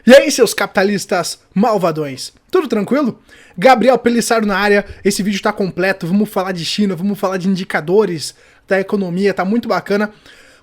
E aí, seus capitalistas malvadões? Tudo tranquilo? Gabriel Pelissaro na área, esse vídeo tá completo, vamos falar de China, vamos falar de indicadores da economia, tá muito bacana.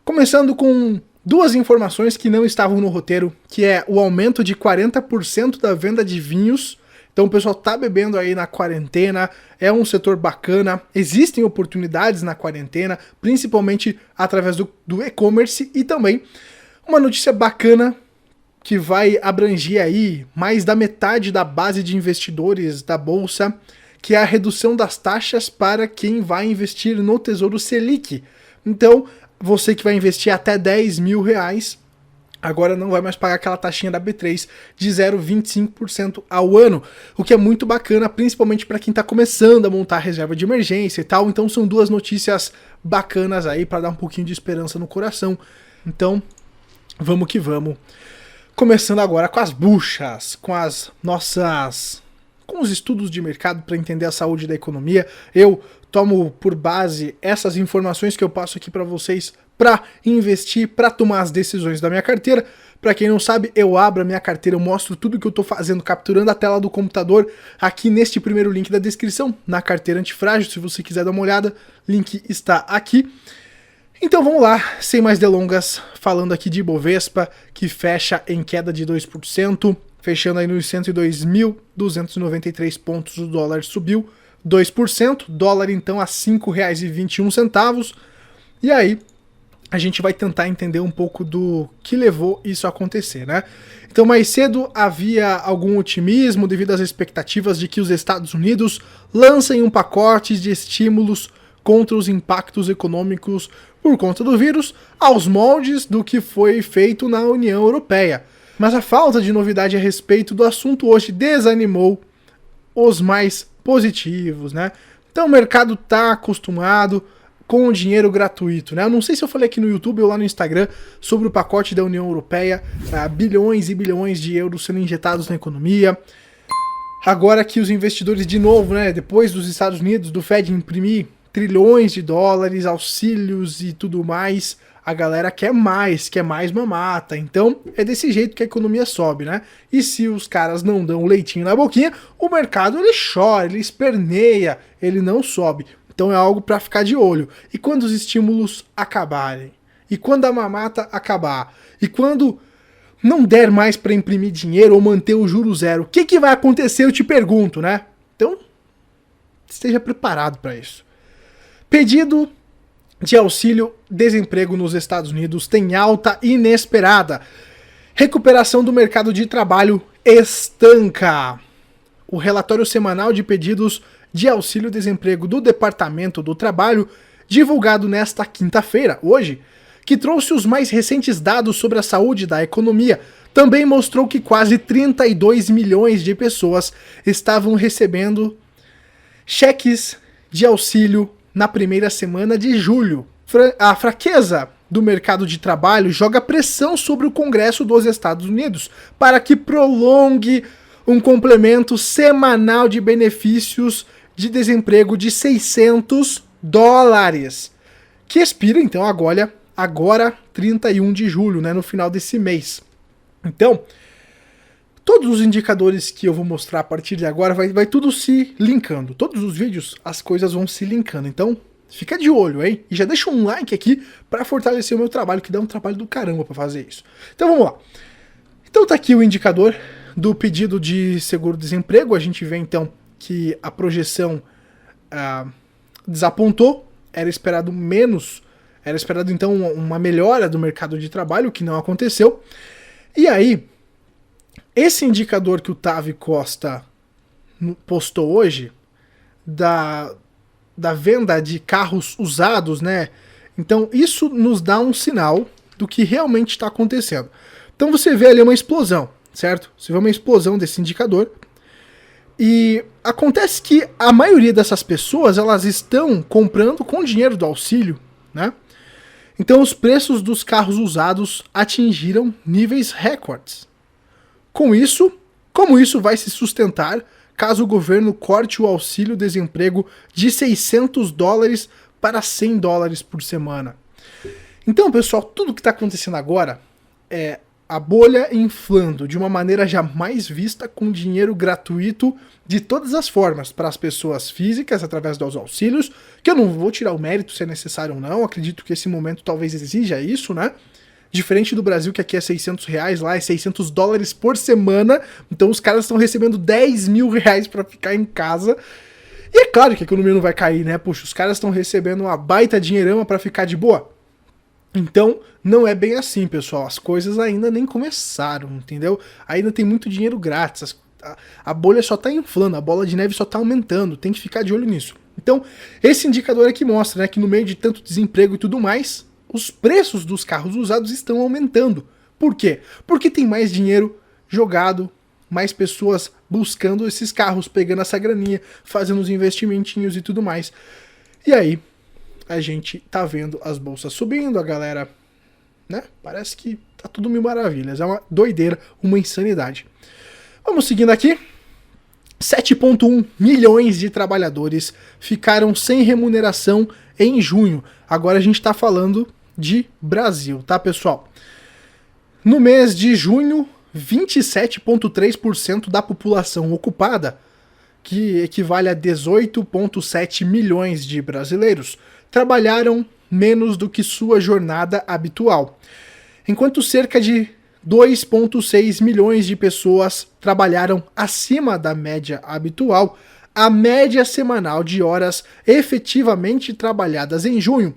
Começando com duas informações que não estavam no roteiro, que é o aumento de 40% da venda de vinhos. Então o pessoal tá bebendo aí na quarentena, é um setor bacana, existem oportunidades na quarentena, principalmente através do e-commerce, e também uma notícia bacana que vai abranger aí mais da metade da base de investidores da Bolsa, que é a redução das taxas para quem vai investir no Tesouro Selic. Então, você que vai investir até 10 mil reais, agora não vai mais pagar aquela taxinha da B3 de 0,25% ao ano, o que é muito bacana, principalmente para quem está começando a montar a reserva de emergência e tal. Então são duas notícias bacanas aí para dar um pouquinho de esperança no coração. Então, vamos que vamos. Começando agora com as buchas, com os estudos de mercado para entender a saúde da economia. Eu tomo por base essas informações que eu passo aqui para vocês para investir, para tomar as decisões da minha carteira. Para quem não sabe, eu abro a minha carteira, eu mostro tudo que eu estou fazendo, capturando a tela do computador aqui neste primeiro link da descrição, na carteira antifrágil. Se você quiser dar uma olhada, link está aqui. Então vamos lá, sem mais delongas, falando aqui de Ibovespa, que fecha em queda de 2%, fechando aí nos 102.293 pontos, o dólar subiu 2%, dólar então a R$ 5,21, e aí a gente vai tentar entender um pouco do que levou isso a acontecer, né? Então mais cedo havia algum otimismo devido às expectativas de que os Estados Unidos lancem um pacote de estímulos contra os impactos econômicos por conta do vírus, aos moldes do que foi feito na União Europeia. Mas a falta de novidade a respeito do assunto hoje desanimou os mais positivos, né? Então o mercado está acostumado com o dinheiro gratuito, né? Eu não sei se eu falei aqui no YouTube ou lá no Instagram sobre o pacote da União Europeia, bilhões e bilhões de euros sendo injetados na economia. Agora que os investidores de novo, né, depois dos Estados Unidos, do Fed imprimir trilhões de dólares, auxílios e tudo mais, a galera quer mais mamata. Então é desse jeito que a economia sobe, né? E se os caras não dão o leitinho na boquinha, o mercado ele chora, ele esperneia, ele não sobe. Então é algo para ficar de olho. E quando os estímulos acabarem? E quando a mamata acabar? E quando não der mais para imprimir dinheiro ou manter o juro zero? O que vai acontecer, eu te pergunto, né? Então esteja preparado para isso. Pedido de auxílio-desemprego nos Estados Unidos tem alta inesperada. Recuperação do mercado de trabalho estanca. O relatório semanal de pedidos de auxílio-desemprego do Departamento do Trabalho, divulgado nesta quinta-feira, hoje, que trouxe os mais recentes dados sobre a saúde da economia, também mostrou que quase 32 milhões de pessoas estavam recebendo cheques de auxílio na primeira semana de julho. A fraqueza do mercado de trabalho joga pressão sobre o Congresso dos Estados Unidos para que prolongue um complemento semanal de benefícios de desemprego de $600, que expira então agora 31 de julho, né, no final desse mês. Então, todos os indicadores que eu vou mostrar a partir de agora vai tudo se linkando. Todos os vídeos, as coisas vão se linkando. Então, fica de olho, hein? E já deixa um like aqui para fortalecer o meu trabalho, que dá um trabalho do caramba para fazer isso. Então, vamos lá. Então, tá aqui o indicador do pedido de seguro-desemprego. A gente vê, então, que a projeção desapontou. Era esperado então, uma melhora do mercado de trabalho, o que não aconteceu. E aí, esse indicador que o Tavi Costa postou hoje, da venda de carros usados, né? Então isso nos dá um sinal do que realmente está acontecendo. Então você vê ali uma explosão, certo? Você vê uma explosão desse indicador. E acontece que a maioria dessas pessoas, elas estão comprando com dinheiro do auxílio, né? Então os preços dos carros usados atingiram níveis recordes. Com isso, como isso vai se sustentar caso o governo corte o auxílio-desemprego de $600 para $100 por semana? Então, pessoal, tudo que está acontecendo agora a bolha inflando de uma maneira jamais vista, com dinheiro gratuito de todas as formas para as pessoas físicas através dos auxílios, que eu não vou tirar o mérito se é necessário ou não, acredito que esse momento talvez exija isso, né? Diferente do Brasil, que aqui é R$600, lá é $600 por semana, então os caras estão recebendo R$10.000 para ficar em casa. E é claro que a economia não vai cair, né? Puxa, os caras estão recebendo uma baita dinheirama para ficar de boa. Então, não é bem assim, pessoal. As coisas ainda nem começaram, entendeu? Ainda tem muito dinheiro grátis. A bolha só tá inflando, a bola de neve só tá aumentando. Tem que ficar de olho nisso. Então, esse indicador aqui mostra, né, que no meio de tanto desemprego e tudo mais, os preços dos carros usados estão aumentando. Por quê? Porque tem mais dinheiro jogado, mais pessoas buscando esses carros, pegando essa graninha, fazendo os investimentinhos e tudo mais. E aí, a gente tá vendo as bolsas subindo, a galera, né? Parece que tá tudo mil maravilhas. É uma doideira, uma insanidade. Vamos seguindo aqui. 7,1 milhões de trabalhadores ficaram sem remuneração em junho. Agora a gente tá falando de Brasil, tá, pessoal? No mês de junho, 27,3% da população ocupada, que equivale a 18,7 milhões de brasileiros, trabalharam menos do que sua jornada habitual, enquanto cerca de 2,6 milhões de pessoas trabalharam acima da média habitual. A média semanal de horas efetivamente trabalhadas em junho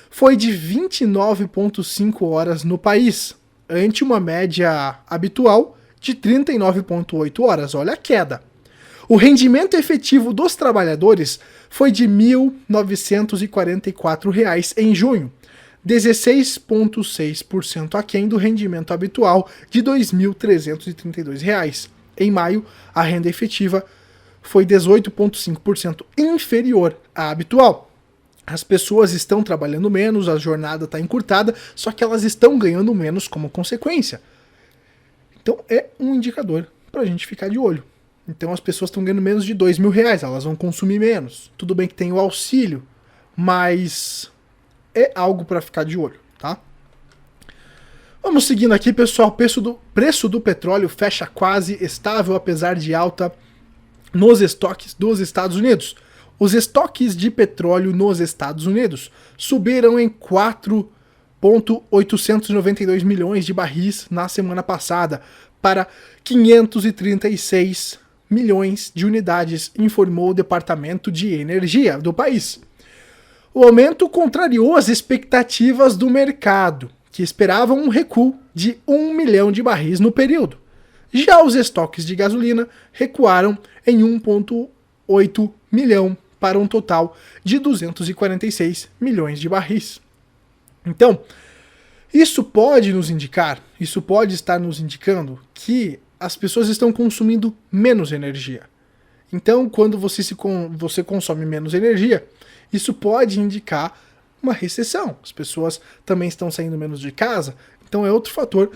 foi de 29,5 horas no país, ante uma média habitual de 39,8 horas. Olha a queda. O rendimento efetivo dos trabalhadores foi de R$ 1.944 em junho, 16,6% aquém do rendimento habitual de R$ 2.332. Em maio, a renda efetiva foi 18,5% inferior à habitual. As pessoas estão trabalhando menos, a jornada está encurtada, só que elas estão ganhando menos como consequência. Então é um indicador para a gente ficar de olho. Então as pessoas estão ganhando menos de R$2.000, elas vão consumir menos. Tudo bem que tem o auxílio, mas é algo para ficar de olho, tá? Vamos seguindo aqui, pessoal. O preço do petróleo fecha quase estável, apesar de alta nos estoques dos Estados Unidos. Os estoques de petróleo nos Estados Unidos subiram em 4,892 milhões de barris na semana passada para 536 milhões de unidades, informou o Departamento de Energia do país. O aumento contrariou as expectativas do mercado, que esperavam um recuo de 1 milhão de barris no período. Já os estoques de gasolina recuaram em 1,8 milhão para um total de 246 milhões de barris. Então, isso pode estar nos indicando que as pessoas estão consumindo menos energia. Então, quando você consome menos energia, isso pode indicar uma recessão. As pessoas também estão saindo menos de casa, então é outro fator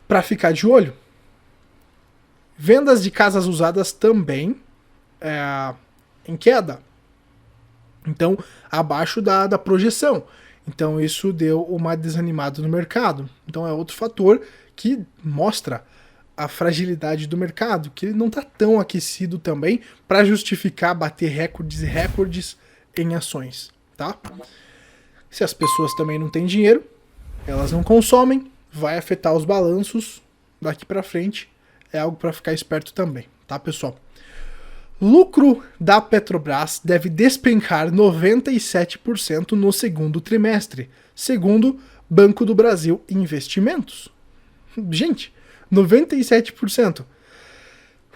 para ficar de olho. Vendas de casas usadas também em queda. Então, abaixo da projeção. Então, isso deu uma desanimada no mercado. Então, é outro fator que mostra a fragilidade do mercado, que ele não está tão aquecido também para justificar bater recordes e recordes em ações, tá? Se as pessoas também não têm dinheiro, elas não consomem, vai afetar os balanços daqui para frente. É algo para ficar esperto também, tá, pessoal? Lucro da Petrobras deve despencar 97% no segundo trimestre, segundo Banco do Brasil Investimentos. Gente, 97%.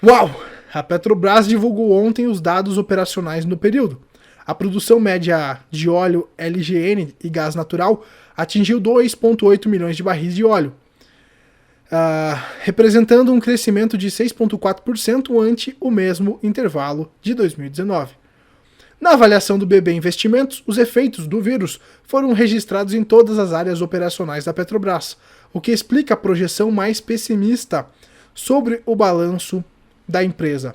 Uau! A Petrobras divulgou ontem os dados operacionais no período. A produção média de óleo LGN e gás natural atingiu 2,8 milhões de barris de óleo, representando um crescimento de 6,4% ante o mesmo intervalo de 2019. Na avaliação do BB Investimentos, os efeitos do vírus foram registrados em todas as áreas operacionais da Petrobras, o que explica a projeção mais pessimista sobre o balanço da empresa.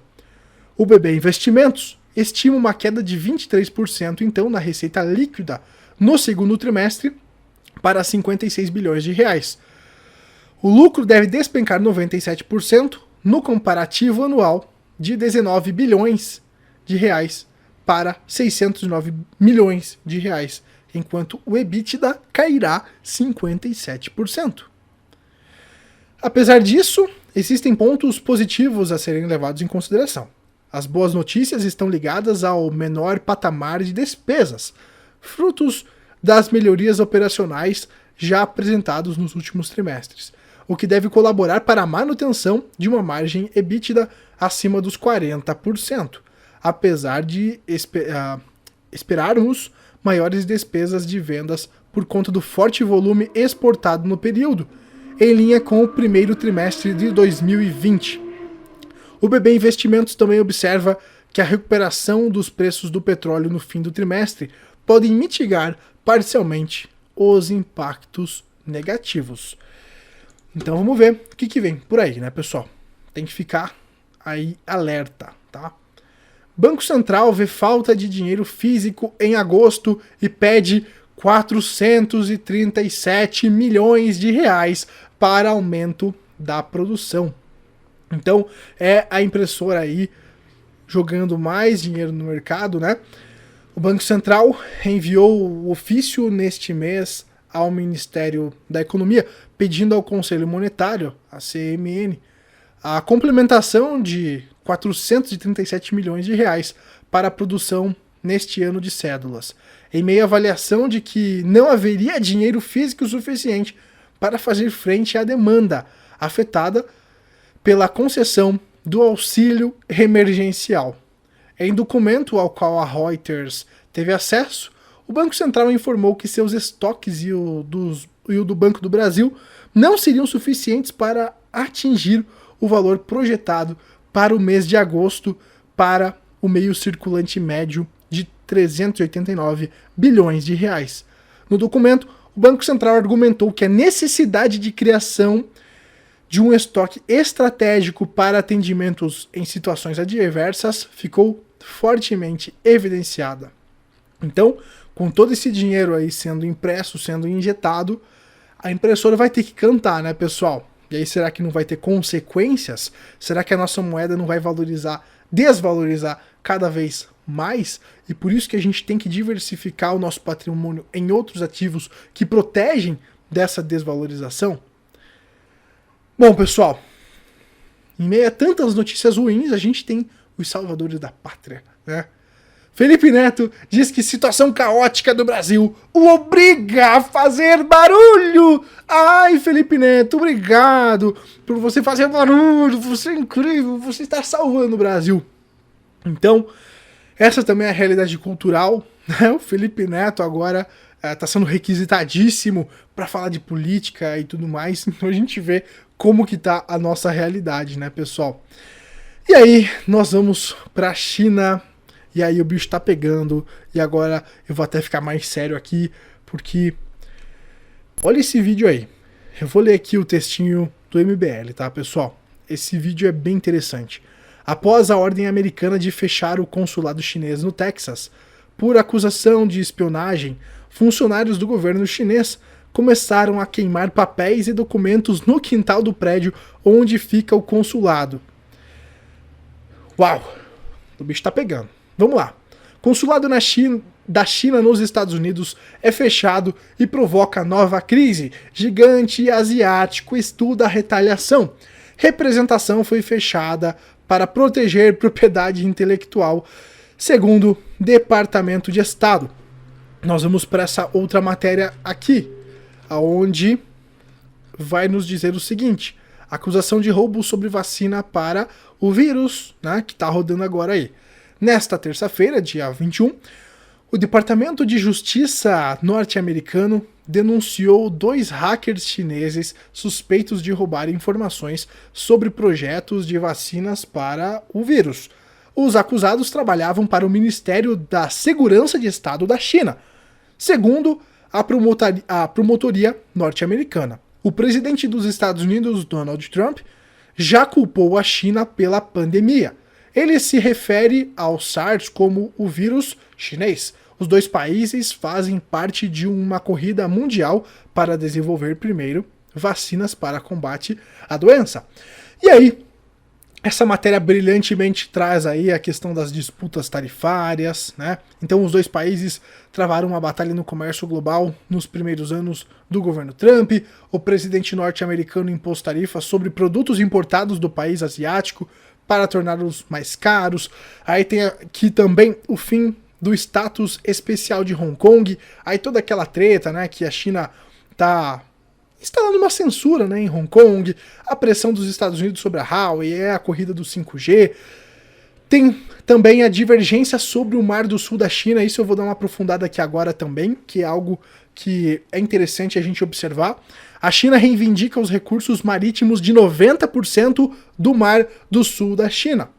O BB Investimentos estima uma queda de 23% então na receita líquida no segundo trimestre para 56 bilhões de reais. O lucro deve despencar 97% no comparativo anual de 19 bilhões de reais para 609 milhões de reais, enquanto o EBITDA cairá 57%. Apesar disso, existem pontos positivos a serem levados em consideração. As boas notícias estão ligadas ao menor patamar de despesas, frutos das melhorias operacionais já apresentados nos últimos trimestres, o que deve colaborar para a manutenção de uma margem EBITDA acima dos 40%, apesar de esperarmos maiores despesas de vendas por conta do forte volume exportado no período, em linha com o primeiro trimestre de 2020. O BB Investimentos também observa que a recuperação dos preços do petróleo no fim do trimestre podem mitigar parcialmente os impactos negativos. Então vamos ver o que vem por aí, né, pessoal? Tem que ficar aí alerta, tá? Banco Central vê falta de dinheiro físico em agosto e pede 437 milhões de reais para aumento da produção. Então é a impressora aí jogando mais dinheiro no mercado, né? O Banco Central enviou o ofício neste mês ao Ministério da Economia, pedindo ao Conselho Monetário, a CMN, a complementação de 437 milhões de reais para a produção neste ano de cédulas, em meio à avaliação de que não haveria dinheiro físico suficiente para fazer frente à demanda afetada pela concessão do auxílio emergencial. Em documento ao qual a Reuters teve acesso, o Banco Central informou que seus estoques e o do Banco do Brasil não seriam suficientes para atingir o valor projetado para o mês de agosto para o meio circulante médio de 389 bilhões de reais. No documento, o Banco Central argumentou que a necessidade de criação de um estoque estratégico para atendimentos em situações adversas ficou fortemente evidenciada. Então, com todo esse dinheiro aí sendo impresso, sendo injetado, a impressora vai ter que cantar, né, pessoal? E aí, será que não vai ter consequências? Será que a nossa moeda não vai desvalorizar cada vez mais? E por isso que a gente tem que diversificar o nosso patrimônio em outros ativos que protegem dessa desvalorização? Bom, pessoal, em meio a tantas notícias ruins, a gente tem os salvadores da pátria, né? Felipe Neto diz que situação caótica do Brasil o obriga a fazer barulho. Ai, Felipe Neto, obrigado por você fazer barulho, você é incrível, você está salvando o Brasil. Então, essa também é a realidade cultural, né? O Felipe Neto agora está sendo requisitadíssimo para falar de política e tudo mais. Então a gente vê como que tá a nossa realidade, né, pessoal? E aí, nós vamos para a China. E aí o bicho tá pegando, e agora eu vou até ficar mais sério aqui, porque olha esse vídeo aí. Eu vou ler aqui o textinho do MBL, tá, pessoal? Esse vídeo é bem interessante. Após a ordem americana de fechar o consulado chinês no Texas, por acusação de espionagem, funcionários do governo chinês começaram a queimar papéis e documentos no quintal do prédio onde fica o consulado. Uau! O bicho tá pegando. Vamos lá. Consulado da China nos Estados Unidos é fechado e provoca nova crise. Gigante asiático estuda a retaliação. Representação foi fechada para proteger propriedade intelectual, segundo Departamento de Estado. Nós vamos para essa outra matéria aqui, onde vai nos dizer o seguinte: acusação de roubo sobre vacina para o vírus, né, que está rodando agora aí. Nesta terça-feira, dia 21, o Departamento de Justiça norte-americano denunciou 2 hackers chineses suspeitos de roubar informações sobre projetos de vacinas para o vírus. Os acusados trabalhavam para o Ministério da Segurança de Estado da China, segundo a promotoria norte-americana. O presidente dos Estados Unidos, Donald Trump, já culpou a China pela pandemia. Ele se refere ao SARS como o vírus chinês. Os dois países fazem parte de uma corrida mundial para desenvolver primeiro vacinas para combate à doença. E aí, essa matéria brilhantemente traz aí a questão das disputas tarifárias, né? Então os dois países travaram uma batalha no comércio global nos primeiros anos do governo Trump. O presidente norte-americano impôs tarifas sobre produtos importados do país asiático para torná-los mais caros. Aí tem aqui também o fim do status especial de Hong Kong. Aí toda aquela treta, né, que a China tá instalando uma censura, né, em Hong Kong, a pressão dos Estados Unidos sobre a Huawei, a corrida do 5G. Tem também a divergência sobre o Mar do Sul da China, isso eu vou dar uma aprofundada aqui agora também, que é algo que é interessante a gente observar. A China reivindica os recursos marítimos de 90% do Mar do Sul da China,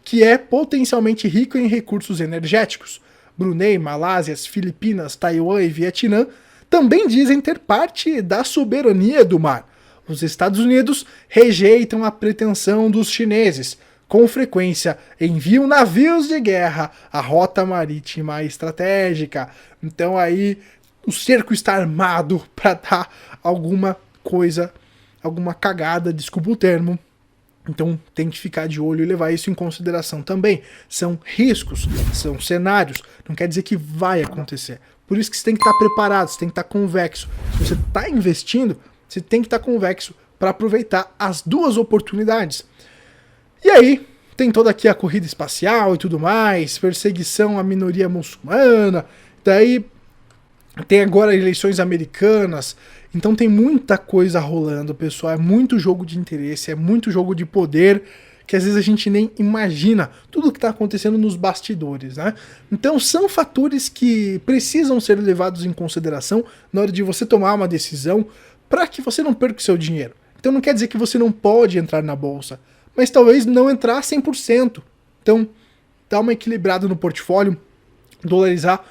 que é potencialmente rico em recursos energéticos. Brunei, Malásia, Filipinas, Taiwan e Vietnã também dizem ter parte da soberania do mar. Os Estados Unidos rejeitam a pretensão dos chineses. Com frequência, enviam navios de guerra à rota marítima estratégica. Então aí o cerco está armado para dar alguma coisa, alguma cagada, desculpa o termo. Então tem que ficar de olho e levar isso em consideração também. São riscos, são cenários, não quer dizer que vai acontecer. Por isso que você tem que estar preparado, você tem que estar convexo. Se você está investindo, você tem que estar convexo para aproveitar as duas oportunidades. E aí, tem toda aqui a corrida espacial e tudo mais, perseguição à minoria muçulmana, daí tem agora eleições americanas, então tem muita coisa rolando, pessoal, é muito jogo de interesse, é muito jogo de poder, que às vezes a gente nem imagina tudo que está acontecendo nos bastidores, né? Então são fatores que precisam ser levados em consideração na hora de você tomar uma decisão para que você não perca o seu dinheiro. Então não quer dizer que você não pode entrar na bolsa, mas talvez não entrar 100%. Então dá uma equilibrada no portfólio, dolarizar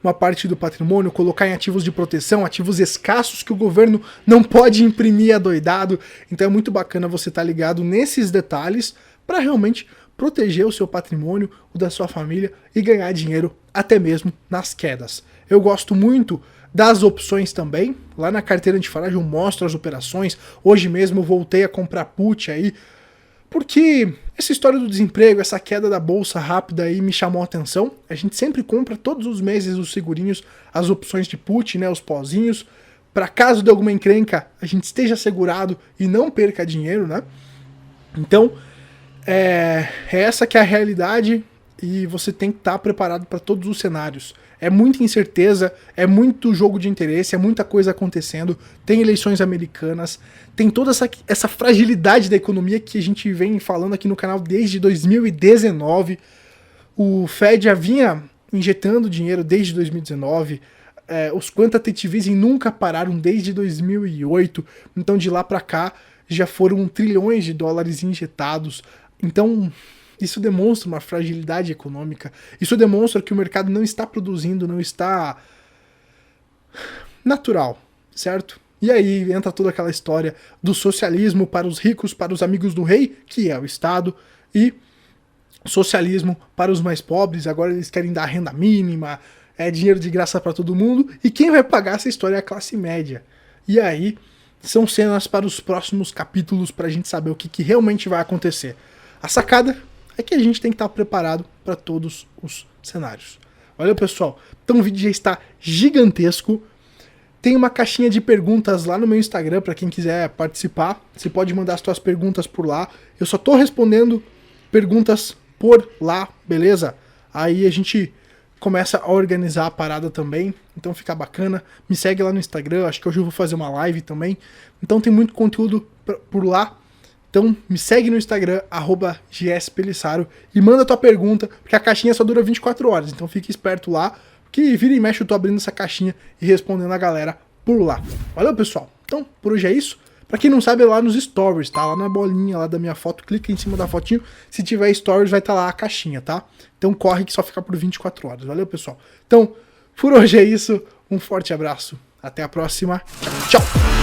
uma parte do patrimônio, colocar em ativos de proteção, ativos escassos que o governo não pode imprimir adoidado. Então é muito bacana você estar ligado nesses detalhes para realmente proteger o seu patrimônio, o da sua família e ganhar dinheiro até mesmo nas quedas. Eu gosto muito das opções também. Lá na carteira antifrágil eu mostro as operações. Hoje mesmo eu voltei a comprar put aí, porque essa história do desemprego, essa queda da bolsa rápida aí me chamou a atenção. A gente sempre compra todos os meses os segurinhos, as opções de put, né, os pozinhos, para caso de alguma encrenca a gente esteja segurado e não perca dinheiro, né? Então, é essa que é a realidade e você tem que estar preparado para todos os cenários. É muita incerteza, é muito jogo de interesse, é muita coisa acontecendo, tem eleições americanas, tem toda essa fragilidade da economia que a gente vem falando aqui no canal desde 2019. O Fed já vinha injetando dinheiro desde 2019, os quantitative easing nunca pararam desde 2008, então de lá para cá já foram trilhões de dólares injetados. Então isso demonstra uma fragilidade econômica, isso demonstra que o mercado não está produzindo, não está natural, certo? E aí entra toda aquela história do socialismo para os ricos, para os amigos do rei, que é o Estado, e socialismo para os mais pobres. Agora eles querem dar renda mínima, dinheiro de graça para todo mundo, e quem vai pagar essa história é a classe média. E aí são cenas para os próximos capítulos para a gente saber o que realmente vai acontecer. A sacada é que a gente tem que estar preparado para todos os cenários. Valeu, pessoal? Então o vídeo já está gigantesco. Tem uma caixinha de perguntas lá no meu Instagram para quem quiser participar. Você pode mandar as suas perguntas por lá. Eu só estou respondendo perguntas por lá, beleza? Aí a gente começa a organizar a parada também. Então fica bacana. Me segue lá no Instagram. Acho que hoje eu vou fazer uma live também. Então tem muito conteúdo por lá. Então me segue no Instagram, @gspelissaro, e manda tua pergunta, porque a caixinha só dura 24 horas, então fique esperto lá, que vira e mexe eu tô abrindo essa caixinha e respondendo a galera por lá. Valeu, pessoal? Então, por hoje é isso. Pra quem não sabe, é lá nos stories, tá? Lá na bolinha lá da minha foto, clica em cima da fotinho, se tiver stories vai estar lá a caixinha, tá? Então corre que só fica por 24 horas. Valeu, pessoal? Então, por hoje é isso, um forte abraço, até a próxima, tchau!